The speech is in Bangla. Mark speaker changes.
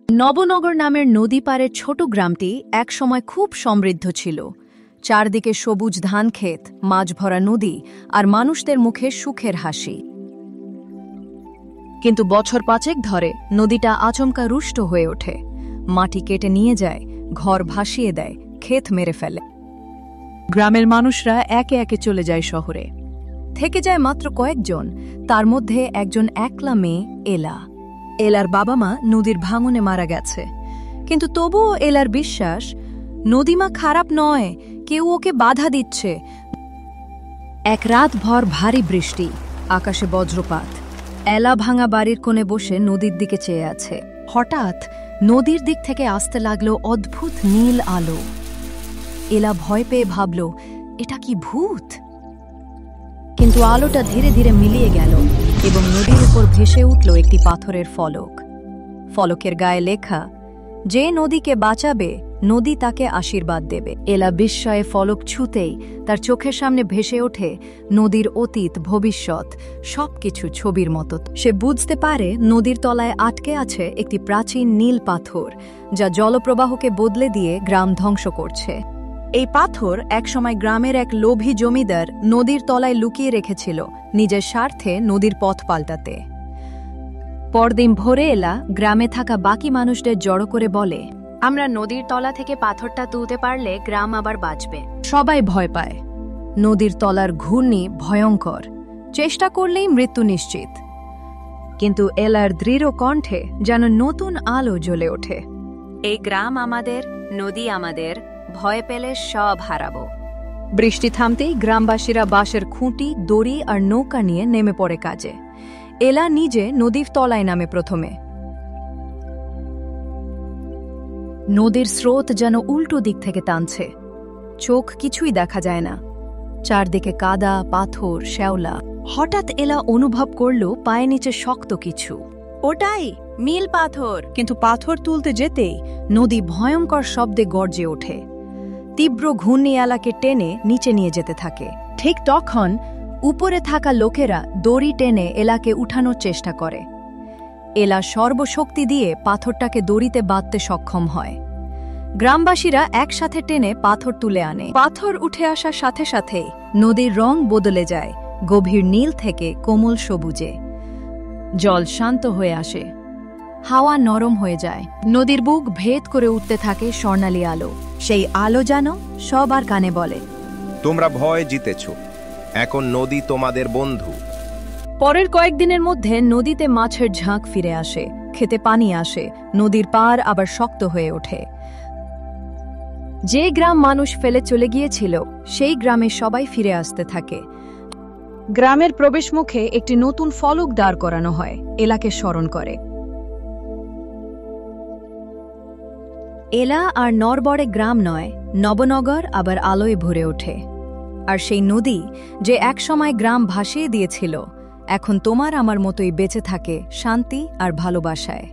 Speaker 1: নবনগর নামের নদী পাড়ের ছোট গ্রামটি একসময় খুব সমৃদ্ধ ছিল। চারদিকে সবুজ ধানক্ষেত, মাছ ভরা নদী আর মানুষদের মুখে সুখের হাসি। কিন্তু বছর পাঁচেক ধরে নদীটা আচমকা রুষ্ট হয়ে ওঠে। মাটি কেটে নিয়ে যায়, ঘর ভাসিয়ে দেয়, ক্ষেত মেরে ফেলে। গ্রামের মানুষরা একে একে চলে যায় শহরে। থেকে যায় মাত্র কয়েকজন, তার মধ্যে একজন একলা মেয়ে এলা। এলার বাবা মা নদীর ভাঙনে মারা গেছে, কিন্তু তবুও এলার বিশ্বাস নদীমা খারাপ নয়, কেউ ওকে বাধা দিচ্ছে। এক রাত ভর ভারী বৃষ্টি, আকাশে বজ্রপাত। এলা ভাঙা বাড়ির কোণে বসে নদীর দিকে চেয়ে আছে। হঠাৎ নদীর দিক থেকে আসতে লাগলো অদ্ভুত নীল আলো। এলা ভয় পেয়ে ভাবল, এটা কি ভূত? কিন্তু আলোটা ধীরে ধীরে মিলিয়ে গেল এবং নদীর উপর ভেসে উঠল একটি পাথরের ফলক। ফলকের গায়ে লেখা, যে নদীকে বাঁচাবে নদী তাকে আশীর্বাদ দেবে। এলা বিস্ময়ে ফলক ছুঁতেই তার চোখের সামনে ভেসে ওঠে নদীর অতীত, ভবিষ্যৎ, সবকিছু ছবির মতো। সে বুঝতে পারে নদীর তলায় আটকে আছে একটি প্রাচীন নীল পাথর, যা জলপ্রবাহকে বদলে দিয়ে গ্রাম ধ্বংস করছে। এই পাথর একসময় গ্রামের এক লোভী জমিদার নদীর তলায় লুকিয়ে রেখেছিল, নিজের স্বার্থে নদীর পথ পাল্টাতে। পরদিন ভোরে এলা গ্রামে থাকা বাকি মানুষদের জড়ো করে বলে, আমরা নদীর তলা থেকে পাথরটা তুলতে পারলে গ্রাম আবার বাঁচবে। সবাই ভয় পায়। নদীর তলার ঘূর্ণি ভয়ঙ্কর, চেষ্টা করলেই মৃত্যু নিশ্চিত। কিন্তু এলার দৃঢ় কণ্ঠে যেন নতুন আলো জ্বলে ওঠে। এই গ্রাম আমাদের, নদী আমাদের, ভয় পেলে সব হারাবো। বৃষ্টি থামতেই গ্রামবাসীরা বাঁশের খুঁটি, দড়ি আর নৌকা নিয়ে নেমে পড়ে কাজে। এলা নিজে নদীর তলায় নামে প্রথমে। নদীর স্রোত যেন উল্টো দিক থেকে টানছে, চোখ কিছুই দেখা যায় না। চারদিকে কাদা, পাথর, শ্যাওলা। হঠাৎ এলা অনুভব করল পায়ে নিচে শক্ত কিছু। ওটাই মিল পাথর। কিন্তু পাথর তুলতে যেতেই নদী ভয়ঙ্কর শব্দে গর্জে ওঠে। তীব্র ঘূর্ণি এলাকে টেনে নিচে নিয়ে যেতে থাকে। ঠিক তখন উপরে থাকা লোকেরা দড়ি টেনে এলাকে উঠানোর চেষ্টা করে। এলা সর্বশক্তি দিয়ে পাথরটাকে দড়িতে বাঁধতে সক্ষম হয়। গ্রামবাসীরা একসাথে টেনে পাথর তুলে আনে। পাথর উঠে আসার সাথে সাথে নদীর রং বদলে যায়, গভীর নীল থেকে কোমল সবুজে। জল শান্ত হয়ে আসে, হাওয়া নরম হয়ে যায়। নদীর বুক ভেদ করে উঠতে থাকে স্বর্ণালী আলো। সেই আলো যেন সবার কানে বলে,
Speaker 2: তোমরা ভয় জিতেছ, এখন নদী তোমাদের বন্ধু।
Speaker 1: পরের কয়েকদিনের মধ্যে নদীতে মাছের ঝাঁক ফিরে আসে, খেতে পানি আসে, নদীর পার আবার শক্ত হয়ে ওঠে। যে গ্রাম মানুষ ফেলে চলে গিয়েছিল সেই গ্রামে সবাই ফিরে আসতে থাকে। গ্রামের প্রবেশমুখে একটি নতুন ফলক দাঁড় করানো হয়, এলাকে স্মরণ করে। এলা আর নরবরে গ্রাম নয়, নবনগর আবার আলোয় ভরে ওঠে। আর সেই নদী যে একসময় গ্রাম ভাসিয়ে দিয়েছিল, এখন তোমার আমার মতোই বেঁচে থাকে শান্তি আর ভালোবাসায়।